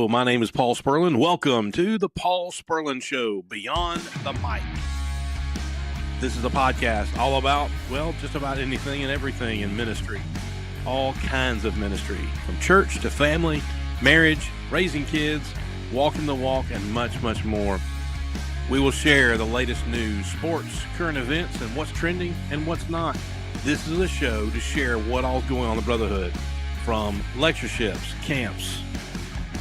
Hello, my name is Paul Spurlin. Welcome to the Paul Spurlin Show, Beyond the Mic. This is a podcast all about, just about anything and everything in ministry. All kinds of ministry, from church to family, marriage, raising kids, walking the walk, and much, much more. We will share the latest news, sports, current events, and what's trending and what's not. This is a show to share what all's going on in the Brotherhood, from lectureships, camps,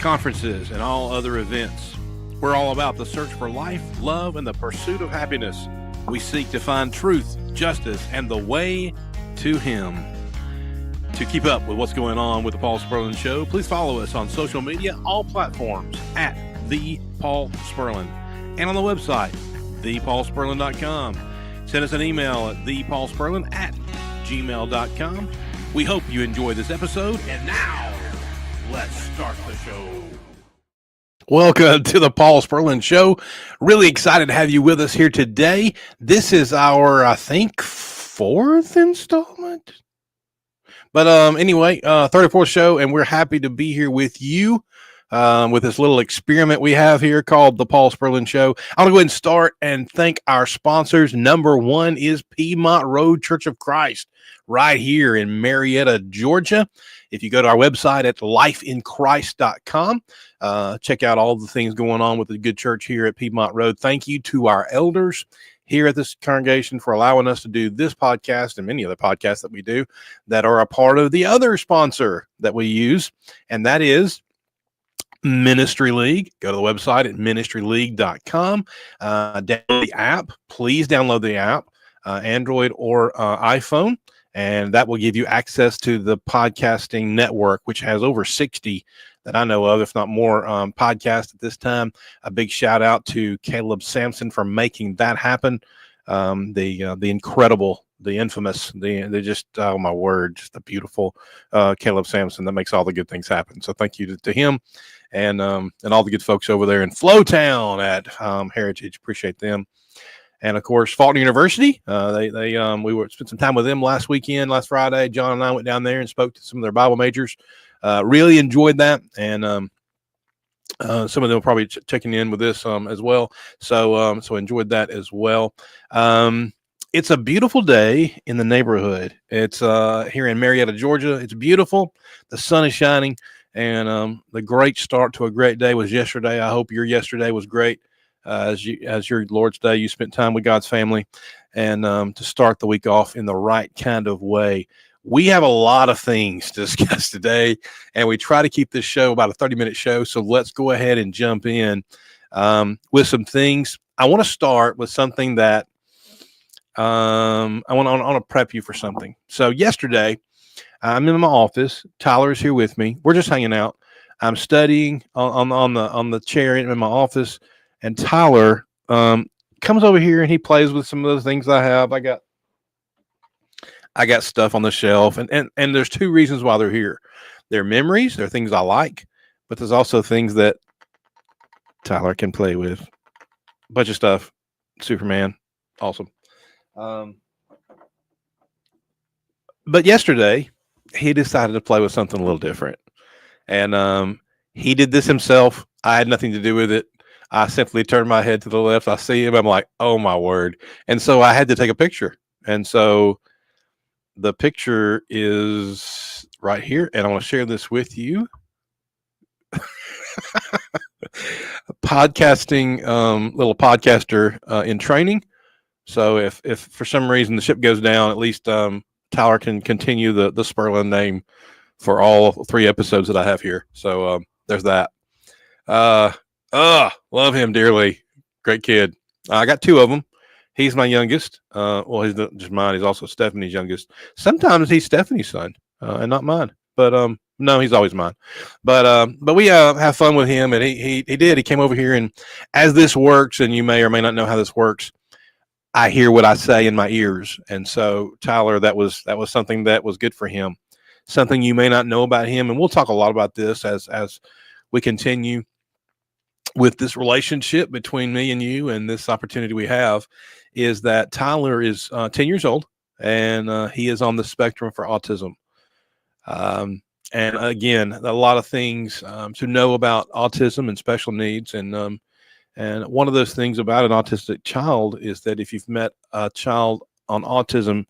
conferences, and all other events. We're all about the search for life, love, and the pursuit of happiness. We seek to find truth, justice, and the way to Him. To keep up with what's going on with the Paul Spurlin Show, please follow us on social media, all platforms, at The Paul Spurlin, and on the website, thepaulspurlin.com. Send us an email at thepaulspurlin@gmail.com. We hope you enjoy this episode, and now, let's start the show. Welcome to the Paul Spurlin Show. Really excited to have you with us here today. This is our, I think, fourth installment. But anyway, 34th show, and we're happy to be here with you with this little experiment we have here called the Paul Spurlin Show. I'm going to go ahead and start and thank our sponsors. Number one is Piedmont Road Church of Christ, right here in Marietta, Georgia. If you go to our website at lifeinchrist.com, check out all the things going on with the good church here at Piedmont Road. Thank you to our elders here at this congregation for allowing us to do this podcast and many other podcasts that we do that are a part of the other sponsor that we use, and that is Ministry League. Go to the website at ministryleague.com. Download the app. Please download the app, Android or iPhone, and that will give you access to the podcasting network, which has over 60 that I know of, if not more, podcasts at this time. A big shout out to Caleb Sampson for making that happen. The incredible, the infamous, the just, oh my word, just the beautiful Caleb Sampson that makes all the good things happen. So thank you to him and all the good folks over there in Flowtown at Heritage. Appreciate them. And of course, Fulton University. We spent some time with them last Friday. John and I went down there and spoke to some of their Bible majors. Really enjoyed that, and some of them are probably checking in with this as well. So enjoyed that as well. It's a beautiful day in the neighborhood. It's here in Marietta, Georgia. It's beautiful. The sun is shining, and the great start to a great day was yesterday. I hope your yesterday was great. As your Lord's Day, you spent time with God's family, and to start the week off in the right kind of way. We have a lot of things to discuss today, and we try to keep this show about a 30-minute show. So let's go ahead and jump in with some things. I want to start with something that I want to prep you for something. So yesterday, I'm in my office. Tyler's here with me. We're just hanging out. I'm studying on the chair in my office. And Tyler comes over here and he plays with some of the things I have. I got stuff on the shelf, and there's two reasons why they're here. They're memories, they're things I like, but there's also things that Tyler can play with. A bunch of stuff. Superman, awesome. But yesterday, he decided to play with something a little different, and he did this himself. I had nothing to do with it. I simply turned my head to the left. I see him. I'm like, oh, my word. And so I had to take a picture. And so the picture is right here. And I want to share this with you. Podcasting, little podcaster in training. So if for some reason the ship goes down, at least Tyler can continue the Spurlin name for all 3 episodes that I have here. So there's that. Love him dearly. Great kid. I got 2 of them. He's my youngest. He's not just mine. He's also Stephanie's youngest. Sometimes he's Stephanie's son and not mine. But no, he's always mine. But we have fun with him, and he did. He came over here, and as this works, and you may or may not know how this works, I hear what I say in my ears. And so Tyler, that was something that was good for him. Something you may not know about him, and we'll talk a lot about this as we continue with this relationship between me and you, and this opportunity we have, is that Tyler is 10 years old, and he is on the spectrum for autism. And again, a lot of things to know about autism and special needs. And one of those things about an autistic child is that if you've met a child on autism,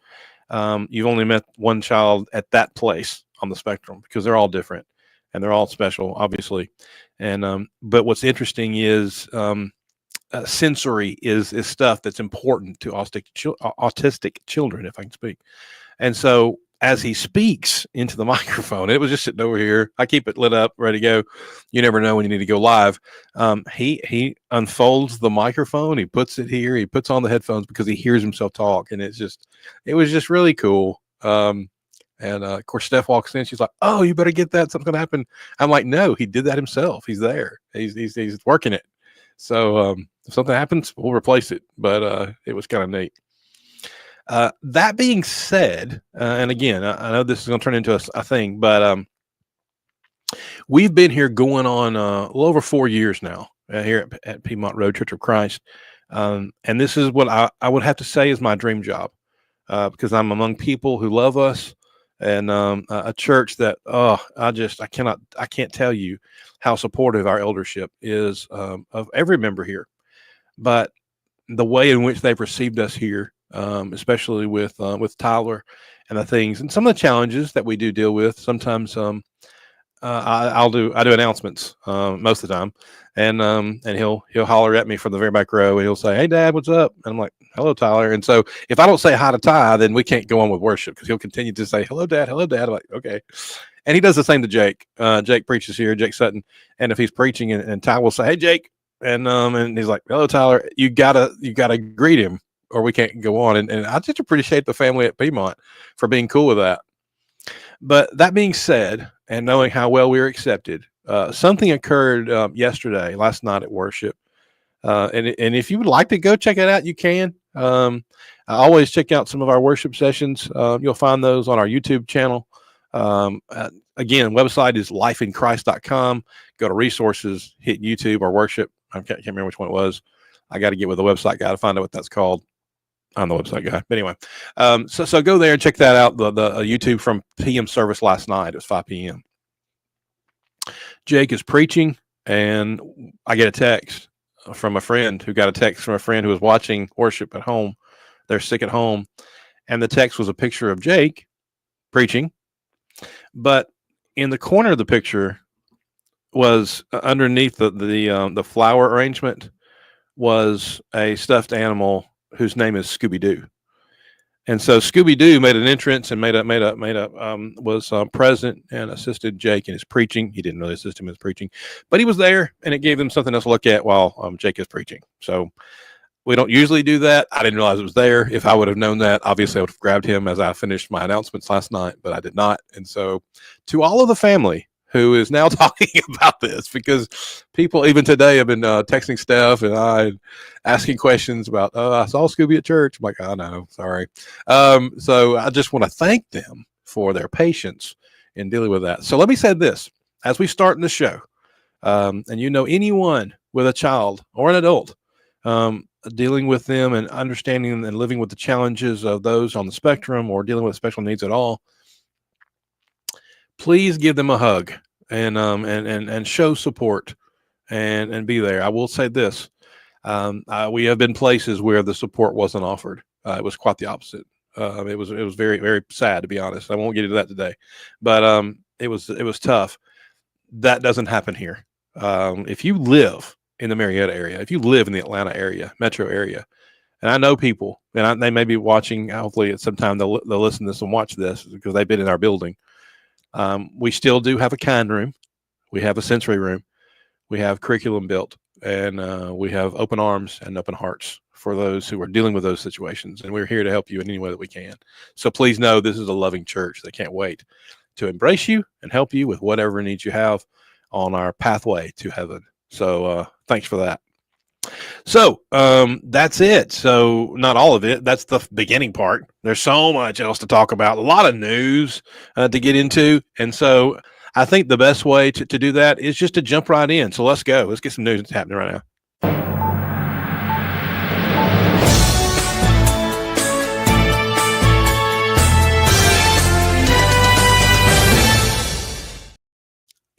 you've only met one child at that place on the spectrum, because they're all different and they're all special, obviously. And but what's interesting is sensory is stuff that's important to autistic children, if I can speak. And so as he speaks into the microphone, it was just sitting over here. I keep it lit up, ready to go. You never know when you need to go live. He unfolds the microphone. He puts it here. He puts on the headphones because he hears himself talk, and it was just really cool. And of course, Steph walks in. She's like, "Oh, you better get that. Something's gonna happen." I'm like, "No, he did that himself. He's there. He's working it. So if something happens, we'll replace it." But it was kind of neat. That being said, and again, I know this is going to turn into a thing, but we've been here going on a little over 4 years now here at Piedmont Road Church of Christ. And this is what I would have to say is my dream job, because I'm among people who love us, and a church that, I can't tell you how supportive our eldership is of every member here. But the way in which they've received us here, especially with Tyler and the things and some of the challenges that we do deal with. Sometimes I do announcements most of the time, and he'll holler at me from the very back row, and he'll say, "Hey, Dad, what's up?" And I'm like, "Hello, Tyler." And so if I don't say hi to Ty, then we can't go on with worship, because he'll continue to say, "Hello, Dad. Hello, Dad." I'm like, "Okay." And he does the same to Jake. Jake preaches here, Jake Sutton, and if he's preaching and Ty will say, "Hey, Jake," and he's like, "Hello, Tyler." You gotta greet him, or we can't go on. And I just appreciate the family at Piedmont for being cool with that. But that being said, and knowing how well we were accepted, something occurred last night at worship. And if you would like to go check it out, you can. I always check out some of our worship sessions. You'll find those on our YouTube channel. Again, website is lifeinchrist.com. Go to resources, hit YouTube or worship. I can't remember which one it was. I got to get with the website guy to find out what that's called. I'm the website guy. But anyway, so go there and check that out. The YouTube from PM service last night. It was 5 p.m. Jake is preaching, and I get a text from a friend who got a text from a friend who was watching worship at home. They're sick at home, and the text was a picture of Jake preaching, but in the corner of the picture was underneath the flower arrangement was a stuffed animal whose name is Scooby-Doo. And so Scooby-Doo made an entrance and was present and assisted Jake in his preaching. He didn't really assist him in his preaching, but he was there, and it gave them something else to look at while Jake is preaching. So we don't usually do that. I didn't realize it was there. If I would have known that, obviously I would have grabbed him as I finished my announcements last night, but I did not. And so to all of the family who is now talking about this, because people even today have been texting Steph and I asking questions about, I saw Scooby at church. I'm like, "Oh, no, sorry." So I just want to thank them for their patience in dealing with that. So let me say this, as we start in the show, and anyone with a child or an adult, dealing with them and understanding and living with the challenges of those on the spectrum or dealing with special needs at all, please give them a hug and show support and be there. I will say this. We have been places where the support wasn't offered. It was quite the opposite. It was very, very sad, to be honest. I won't get into that today, but it was tough. That doesn't happen here. If you live in the Marietta area, if you live in the Atlanta area, metro area, and I know people, and they may be watching, hopefully at some time they'll listen to this and watch this because they've been in our building. We still do have a kind room. We have a sensory room. We have curriculum built, and we have open arms and open hearts for those who are dealing with those situations. And we're here to help you in any way that we can. So please know this is a loving church that can't wait to embrace you and help you with whatever needs you have on our pathway to heaven. So thanks for that. So that's it. So not all of it. That's the beginning part. There's so much else to talk about, a lot of news to get into. And so I think the best way to do that is just to jump right in. So let's go. Let's get some news that's happening right now.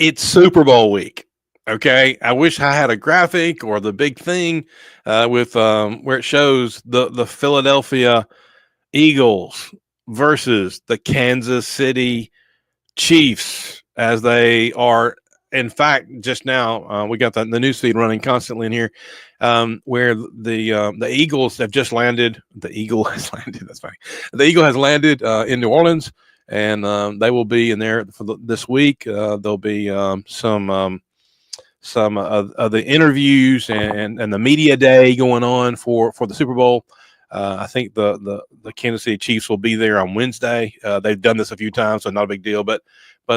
It's Super Bowl week. Okay, I wish I had a graphic or the big thing with where it shows the Philadelphia Eagles versus the Kansas City Chiefs, as they are. In fact, just now we got the news feed running constantly in here, where the Eagles have just landed. The Eagle has landed. That's funny. The Eagle has landed in New Orleans, and they will be in there for this week. There'll be some of the interviews and the media day going on for the Super Bowl. I think the Kansas City Chiefs will be there on Wednesday. They've done this a few times, so not a big deal. But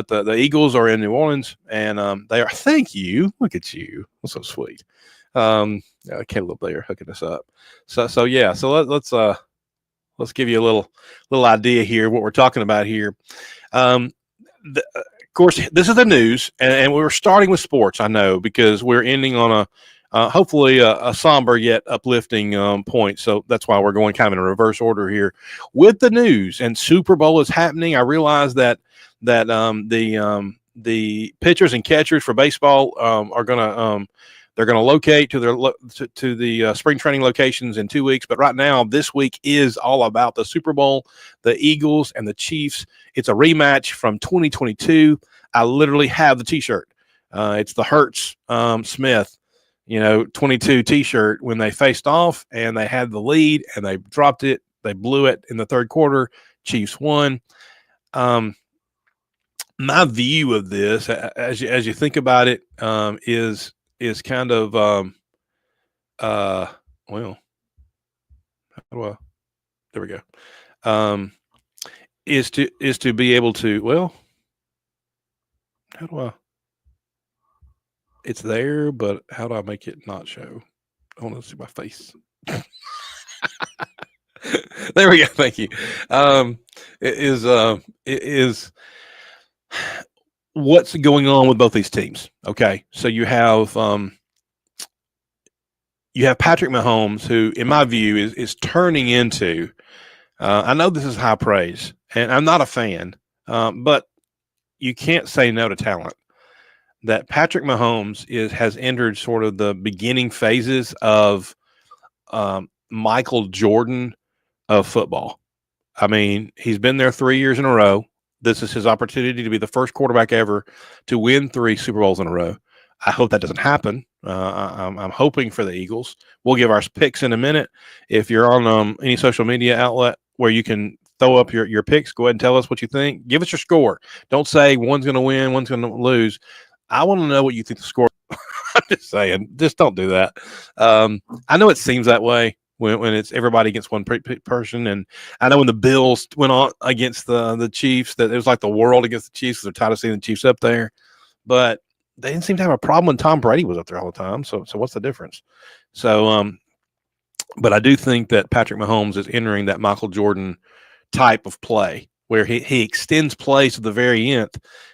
the Eagles are in New Orleans, and they are. Thank you. Look at you. That's so sweet. Caleb there hooking us up. So yeah. So let's give you a little idea here of what we're talking about here. Of course, this is the news, and we're starting with sports. I know because we're ending on hopefully a somber yet uplifting point. So that's why we're going kind of in a reverse order here with the news. And Super Bowl is happening. I realize that the pitchers and catchers for baseball are gonna they're gonna locate to the spring training locations in 2 weeks. But right now, this week is all about the Super Bowl, the Eagles and the Chiefs. It's a rematch from 2022. I literally have the T-shirt. It's the Hurts Smith 22 T-shirt when they faced off and they had the lead and they dropped it. They blew it in the third quarter. Chiefs won. My view of this, as you think about it, is kind of well, there we go. Is to be able to, well, how do I? It's there, but how do I make it not show? I want to see my face. There we go. Thank you. It is what's going on with both these teams. Okay, so you have Patrick Mahomes, who, in my view, is turning into. I know this is high praise, and I'm not a fan, but you can't say no to talent. That Patrick Mahomes has entered sort of the beginning phases of Michael Jordan of football. I mean, he's been there 3 years in a row. This is his opportunity to be the first quarterback ever to win 3 Super Bowls in a row. I hope that doesn't happen. I'm hoping for the Eagles. We'll give our picks in a minute. If you're on any social media outlet where you can throw up your picks, go ahead and tell us what you think. Give us your score. Don't say one's going to win, one's going to lose. I want to know what you think the score. I'm just saying, just don't do that. I know it seems that way when it's everybody against one person, and I know when the Bills went on against the Chiefs, that it was like the world against the Chiefs. They're tired of seeing the Chiefs up there, but they didn't seem to have a problem when Tom Brady was up there all the time. So what's the difference? So, but I do think that Patrick Mahomes is entering that Michael Jordan type of play, where he extends plays to the very end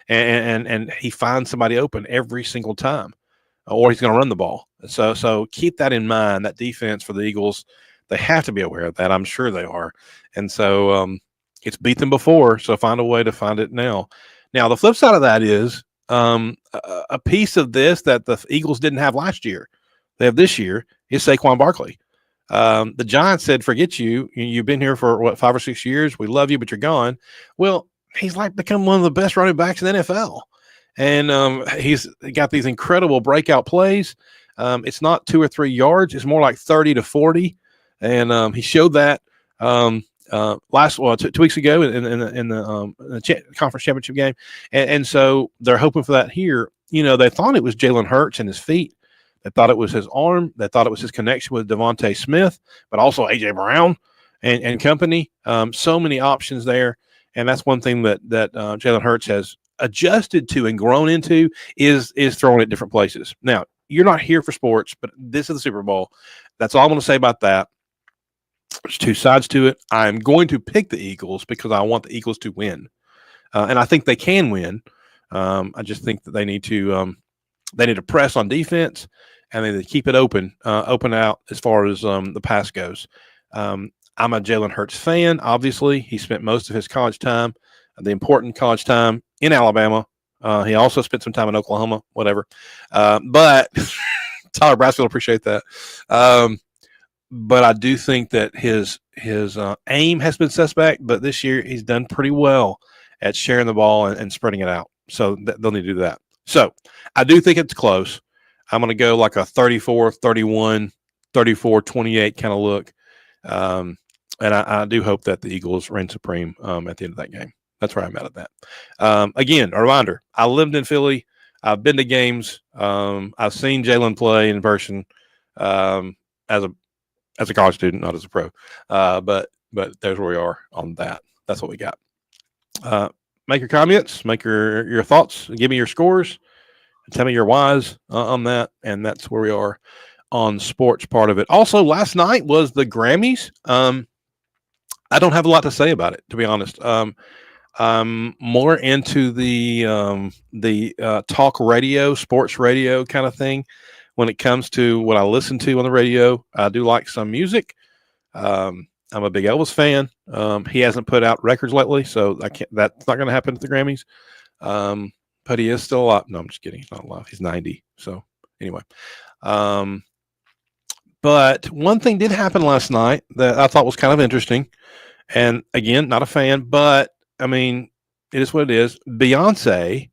and he finds somebody open every single time, or he's going to run the ball. So keep that in mind. That defense for the Eagles, they have to be aware of that. I'm sure they are. And so it's beat them before, so find a way to find it now. Now, the flip side of that is a piece of this that the Eagles didn't have last year, they have this year, is Saquon Barkley. The Giants said, forget you. You've been here for 5 or 6 years. We love you, but you're gone. Well, he's like become one of the best running backs in the NFL. And he's got these incredible breakout plays. It's not 2 or 3 yards. It's more like 30 to 40. And he showed that 2 weeks ago in the conference championship game. And so they're hoping for that here. They thought it was Jalen Hurts and his feet. They thought it was his arm. They thought it was his connection with Devontae Smith, but also A.J. Brown and company. So many options there. And that's one thing that Jalen Hurts has adjusted to and grown into is throwing at different places. Now, you're not here for sports, but this is the Super Bowl. That's all I'm going to say about that. There's 2 sides to it. I'm going to pick the Eagles because I want the Eagles to win. And I think they can win. I just think that they need to press on defense, and they keep it open out as far as the pass goes. I'm a Jalen Hurts fan. Obviously, he spent most of his college time, the important college time, in Alabama. He also spent some time in Oklahoma, whatever. But Tyler Brassfield will appreciate that. But I do think that his aim has been suspect, but this year he's done pretty well at sharing the ball and spreading it out. So they'll need to do that. So I do think it's close. I'm going to go like a 34-31, 34-28 kind of look. And I do hope that the Eagles reign supreme at the end of that game. That's where I'm at that. Again, a reminder, I lived in Philly. I've been to games. I've seen Jalen play in person as a college student, not as a pro. But there's where we are on that. That's what we got. Make your comments, make your thoughts, give me your scores, tell me your whys on that, and that's where we are on sports part of it. Also, last night was the Grammys. I don't have a lot to say about it, to be honest. I'm more into the talk radio, sports radio kind of thing. When it comes to what I listen to on the radio, I do like some music. I'm a big Elvis fan. He hasn't put out records lately, so that's not going to happen at the Grammys. But he is still alive. No, I'm just kidding. He's not alive. He's 90. So anyway, but one thing did happen last night that I thought was kind of interesting. And again, not a fan, but I mean, it is what it is. Beyonce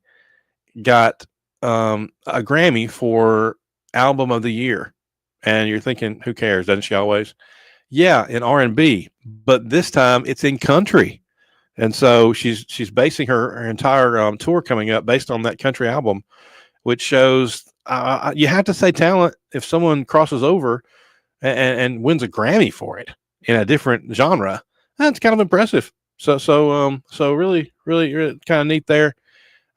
got a Grammy for Album of the Year. And you're thinking, who cares? Doesn't she always? Yeah, in R&B, but this time it's in country. And so she's basing her entire tour coming up based on that country album, which shows you have to say talent if someone crosses over and wins a Grammy for it in a different genre. That's kind of impressive. So really kind of neat there.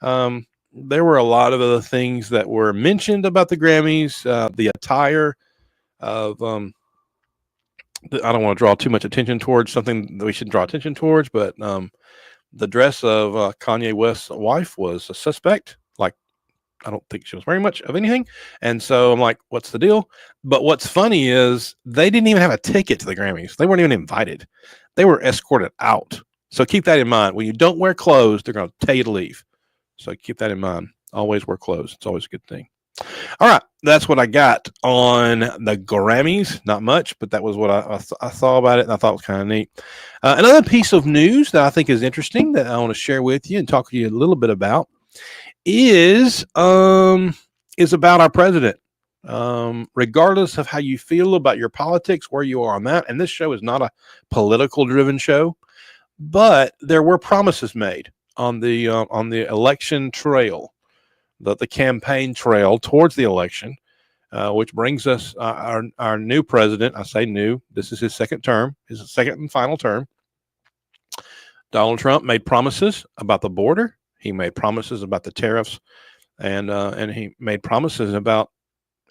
There were a lot of other things that were mentioned about the Grammys, the attire of I don't want to draw too much attention towards something that we should draw attention towards, but the dress of Kanye West's wife was a suspect. Like, I don't think she was wearing much of anything. And so I'm like, what's the deal? But what's funny is they didn't even have a ticket to the Grammys. They weren't even invited. They were escorted out. So keep that in mind. When you don't wear clothes, they're going to tell you to leave. So keep that in mind. Always wear clothes. It's always a good thing. All right, that's what I got on the Grammys. Not much, but that was what I saw about it, and I thought it was kind of neat. Another piece of news that I think is interesting that I want to share with you and talk to you a little bit about is about our president. Regardless of how you feel about your politics, where you are on that, and this show is not a political-driven show, but there were promises made on the election trail. The campaign trail towards the election, which brings us our new president. I say new. This is his second term, his second and final term. Donald Trump made promises about the border. He made promises about the tariffs, and he made promises about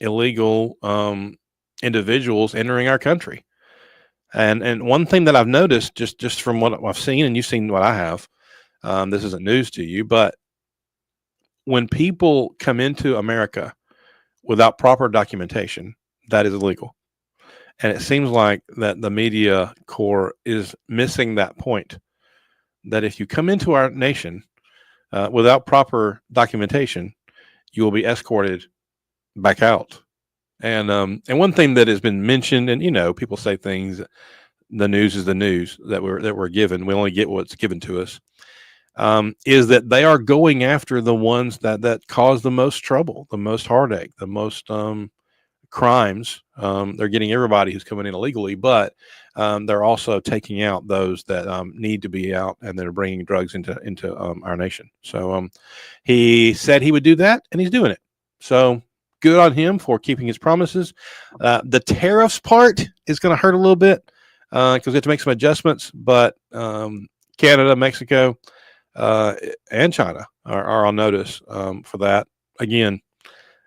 illegal individuals entering our country. And one thing that I've noticed, just from what I've seen, and you've seen what I have, this isn't news to you, but when people come into America without proper documentation, that is illegal. And it seems like that the media corps is missing that point, that if you come into our nation without proper documentation, you will be escorted back out. And one thing that has been mentioned, and people say things, the news is the news that we're given. We only get what's given to us. Is that they are going after the ones that cause the most trouble, the most heartache, the most crimes. They're getting everybody who's coming in illegally, but they're also taking out those that need to be out, and they're bringing drugs into our nation. So he said he would do that, and he's doing it. So good on him for keeping his promises. The tariffs part is going to hurt a little bit because we have to make some adjustments, but Canada, Mexico, and China are on notice for that. Again,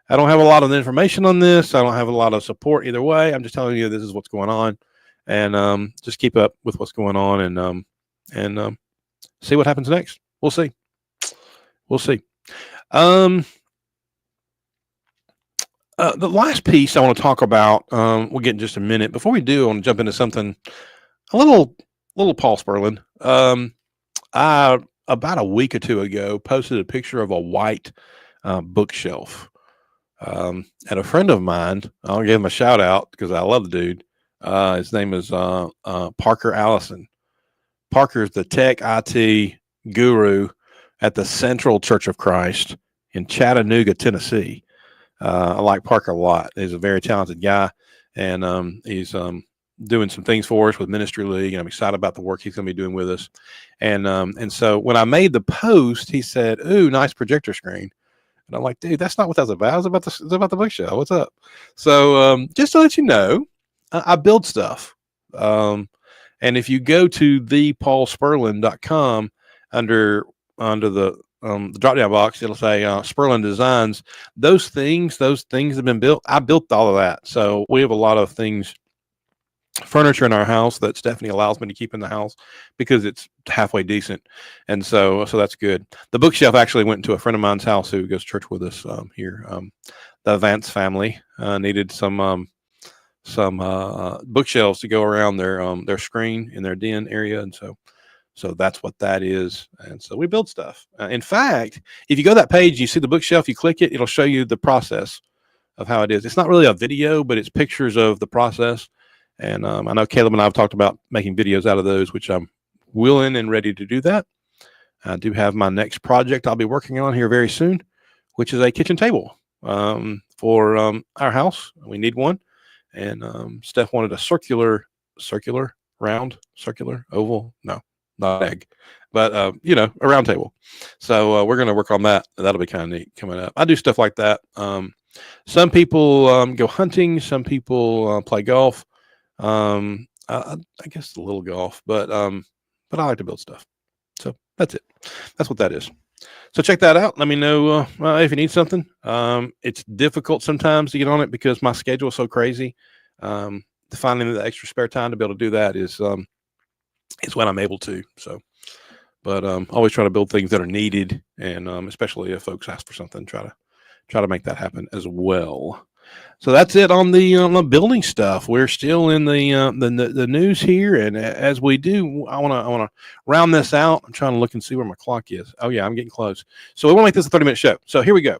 I don't have a lot of information on this. I don't have a lot of support either way. I'm just telling you this is what's going on, and just keep up with what's going on and see what happens next. We'll see. The last piece I want to talk about, we'll get in just a minute. Before we do, I want to jump into something a little Paul Spurlin. about a week or two ago, posted a picture of a white bookshelf. And a friend of mine, I'll give him a shout out because I love the dude. His name is Parker Allison. Parker's the tech IT guru at the Central Church of Christ in Chattanooga, Tennessee. I like Parker a lot. He's a very talented guy, and he's doing some things for us with Ministry League, and I'm excited about the work he's going to be doing with us. And so when I made the post, he said, "Ooh, nice projector screen." And I'm like, "Dude, that's not what that's about. It's about the bookshelf. What's up?" So just to let you know, I build stuff. And if you go to thepaulspurlin.com under the drop down box, it'll say Spurlin Designs. Those things have been built. I built all of that. So we have a lot of things, furniture in our house that Stephanie allows me to keep in the house because it's halfway decent. And so that's good. The bookshelf actually went to a friend of mine's house who goes to church with us here. The Vance family needed some bookshelves to go around their screen in their den area. And so that's what that is. And so we build stuff. In fact, if you go to that page, you see the bookshelf, you click it, it'll show you the process of how it is. It's not really a video, but it's pictures of the process. And I know Caleb and I have talked about making videos out of those, which I'm willing and ready to do that. I do have my next project I'll be working on here very soon, which is a kitchen table for our house. We need one. And Steph wanted a circular, round, oval. No, not egg, but a round table. So we're going to work on that. That'll be kind of neat coming up. I do stuff like that. Some people go hunting. Some people play golf. I guess a little golf, but I like to build stuff. So that's it. That's what that is. So check that out. Let me know if you need something. It's difficult sometimes to get on it because my schedule is so crazy. Finding the extra spare time to be able to do that is when I'm able to. So, but always try to build things that are needed, and especially if folks ask for something, try to make that happen as well. So that's it on the building stuff. We're still in the news here, and as we do, I want to round this out. I'm trying to look and see where my clock is. Oh yeah, I'm getting close. So we want to make this a 30-minute show. So here we go.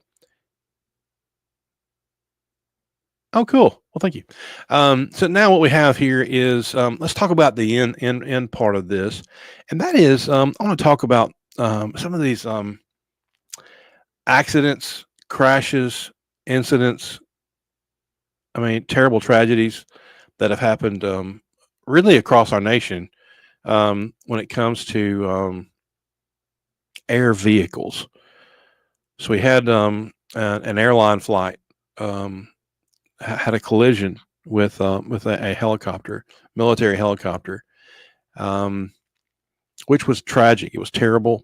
Oh, cool. Well, thank you. So now what we have here is let's talk about the end part of this, and that is I want to talk about some of these accidents, crashes, incidents. I mean, terrible tragedies that have happened really across our nation when it comes to air vehicles. So we had an airline flight had a collision with a helicopter, military helicopter, which was tragic. It was terrible,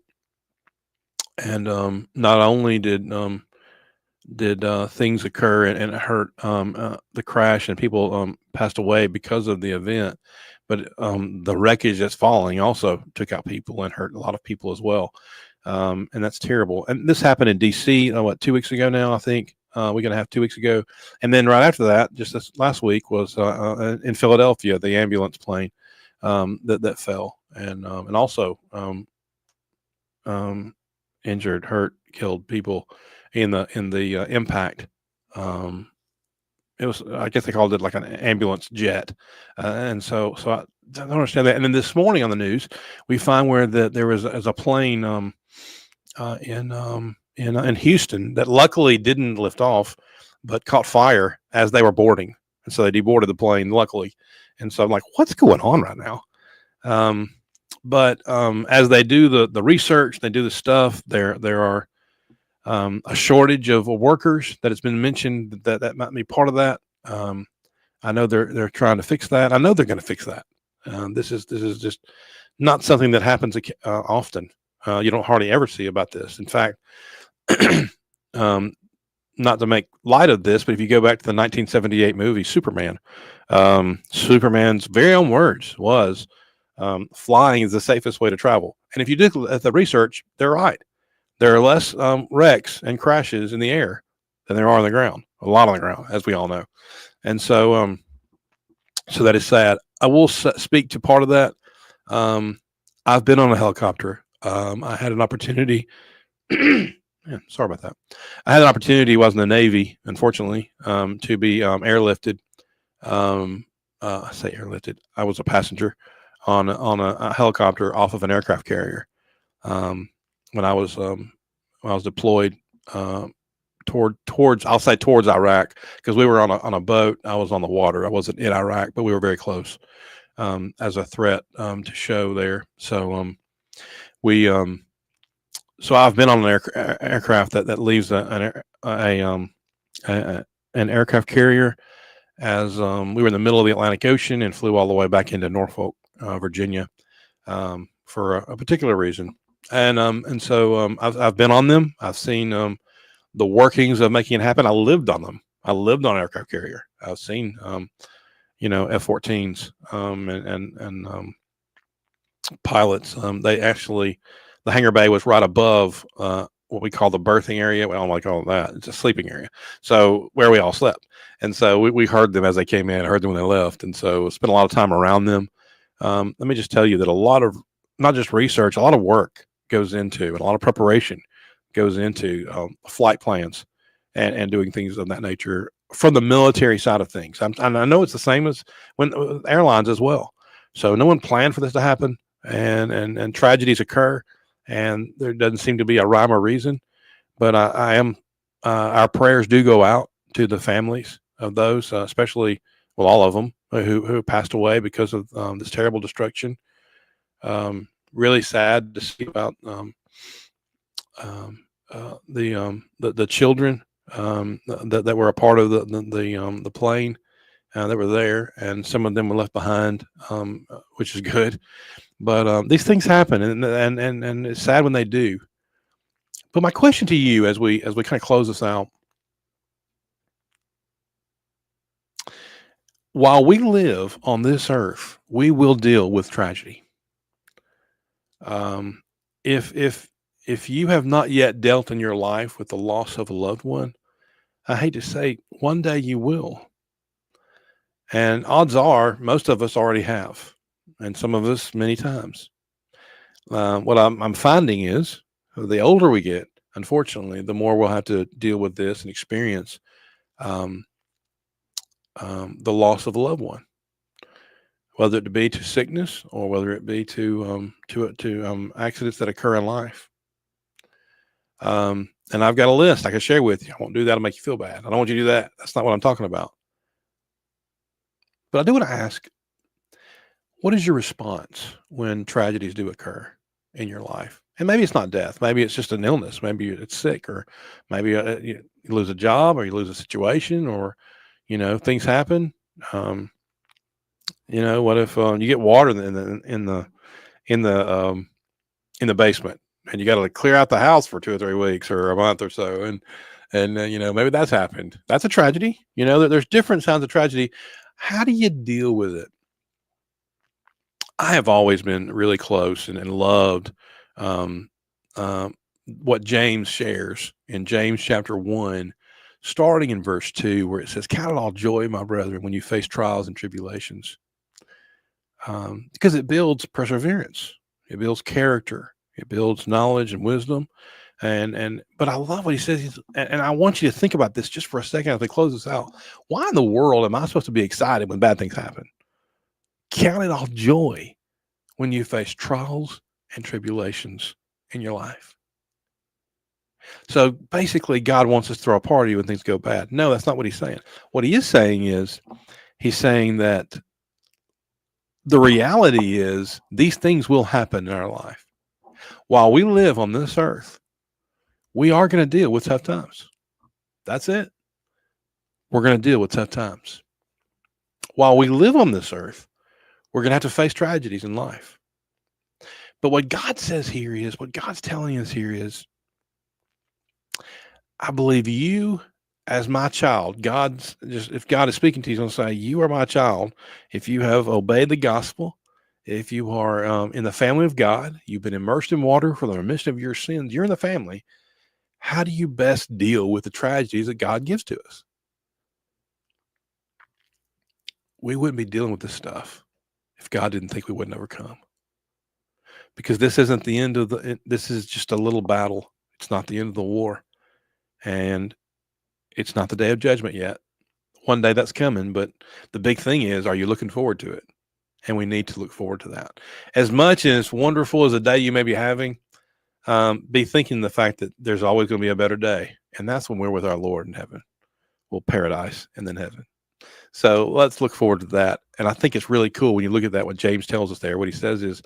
and not only did things occur and it hurt the crash and people passed away because of the event, but the wreckage that's falling also took out people and hurt a lot of people as well, and that's terrible. And this happened in DC 2 weeks ago now, I think. We're going to have 2 weeks ago. And then right after that, just this last week, was in Philadelphia, the ambulance plane that fell and also injured, hurt, killed people in the impact. It was, I guess they called it like an ambulance jet. And so I don't understand that. And then this morning on the news, we find where there was a plane in Houston that luckily didn't lift off, but caught fire as they were boarding, and so they deboarded the plane, luckily. And so I'm like, what's going on right now? But as they do the research, they do the stuff. There are a shortage of workers that has been mentioned that might be part of that. I know they're trying to fix that. I know they're going to fix that. This is just not something that happens often. You don't hardly ever see about this. In fact, not to make light of this, but if you go back to the 1978 movie Superman, Superman's very own words was, flying is the safest way to travel. And if you do the research, they're right. There are less wrecks and crashes in the air than there are on the ground. A lot on the ground, as we all know. And so that is sad. I will speak to part of that. I've been on a helicopter. I had an opportunity. Yeah, sorry about that. I had an opportunity. Was in the Navy, unfortunately, to be airlifted. I say airlifted. I was a passenger on a helicopter off of an aircraft carrier. Um, when I was deployed uh, towards I'll say towards Iraq, because we were on a boat. I was on the water. I wasn't in Iraq, but we were very close as a threat to show there. So we so I've been on an aircraft that leaves an aircraft carrier as we were in the middle of the Atlantic Ocean and flew all the way back into Norfolk, Virginia, for a particular reason. And so I've been on them. I've seen the workings of making it happen. I lived on them. I lived on an aircraft carrier. I've seen F-14s and pilots. They actually, the hangar bay was right above what we call the berthing area. We don't like all of that. It's a sleeping area. So where we all slept. And so we heard them as they came in, heard them when they left. And so spent a lot of time around them. Let me just tell you that a lot of, not just research, a lot of work goes into, and a lot of preparation goes into flight plans and doing things of that nature from the military side of things. I know it's the same as when airlines as well. So no one planned for this to happen, and tragedies occur, and there doesn't seem to be a rhyme or reason. But I am our prayers do go out to the families of those, especially well, all of them who passed away because of this terrible destruction. Really sad to see about the children that were a part of the plane that were there, and some of them were left behind, which is good. But these things happen, and it's sad when they do. But my question to you, as we kind of close this out, while we live on this earth, we will deal with tragedy. Um, if you have not yet dealt in your life with the loss of a loved one, I hate to say, one day you will. And odds are, most of us already have, and some of us many times. What I'm finding is, the older we get, unfortunately, the more we'll have to deal with this and experience um, the loss of a loved one, whether it be to sickness or whether it be to accidents that occur in life. And I've got a list I can share with you. I won't do that to make you feel bad. I don't want you to do that. That's not what I'm talking about. But I do want to ask, what is your response when tragedies do occur in your life? And maybe it's not death. Maybe it's just an illness. Maybe it's sick, or maybe you lose a job, or you lose a situation, or things happen. What if you get water in the in the basement, and you got to clear out the house for 2 or 3 weeks or a month or so, and maybe that's happened. That's a tragedy. There's different sounds of tragedy. How do you deal with it? I have always been really close and loved um, um, what James shares in James chapter 1, starting in verse 2, where it says, "Count it all joy, my brethren, when you face trials and tribulations," because it builds perseverance, it builds character, it builds knowledge and wisdom. But I love what he says. And I want you to think about this just for a second as we close this out. Why in the world am I supposed to be excited when bad things happen? Count it all joy when you face trials and tribulations in your life. So basically, God wants us to throw a party when things go bad. No, that's not what he's saying. What he is saying is, he's saying that the reality is these things will happen in our life. While we live on this earth, we are going to deal with tough times. That's it. We're going to deal with tough times. While we live on this earth, we're going to have to face tragedies in life. But what God says here is, what God's telling us here is, I believe you as my child, if God is speaking to you, he's going to say, you are my child. If you have obeyed the gospel, if you are in the family of God, you've been immersed in water for the remission of your sins, you're in the family. How do you best deal with the tragedies that God gives to us? We wouldn't be dealing with this stuff if God didn't think we wouldn't overcome. because this isn't the end of this is just a little battle. It's not the end of the war, and it's not the day of judgment yet. One day that's coming, but the big thing is, are you looking forward to it? And we need to look forward to that. As much as wonderful as a day you may be having, be thinking the fact that there's always going to be a better day, and that's when we're with our Lord in heaven. Well, paradise and then heaven. So let's look forward to that. And I think it's really cool when you look at that, what James tells us there. What he says is,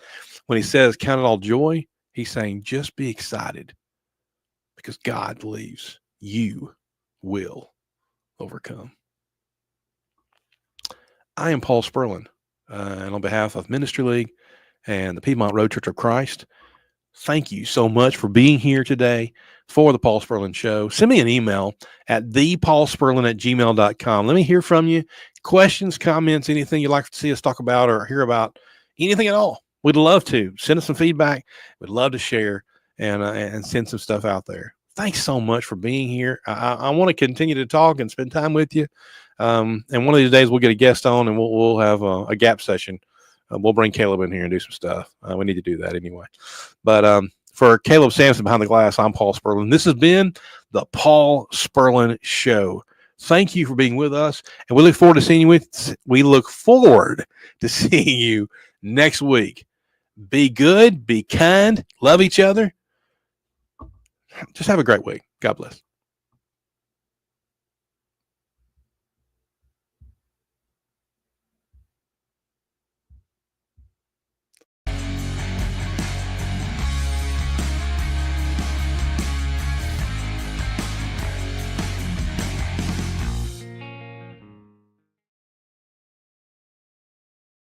when he says, count it all joy, he's saying, just be excited because God believes you will overcome. I am Paul Spurlin, and on behalf of Ministry League and the Piedmont Road Church of Christ, thank you so much for being here today for the Paul Spurlin Show. Send me an email at thepaulspurlin@gmail.com. Let me hear from you. Questions, comments, anything you'd like to see us talk about or hear about, anything at all. We'd love to. Send us some feedback. We'd love to share and send some stuff out there. Thanks so much for being here. I want to continue to talk and spend time with you. And one of these days we'll get a guest on and we'll have a gap session. We'll bring Caleb in here and do some stuff. We need to do that anyway. But for Caleb Sampson behind the glass, I'm Paul Spurlin. This has been the Paul Spurlin Show. Thank you for being with us, and we look forward to seeing you. We look forward to seeing you next week. Be good, be kind, love each other. Just have a great week. God bless.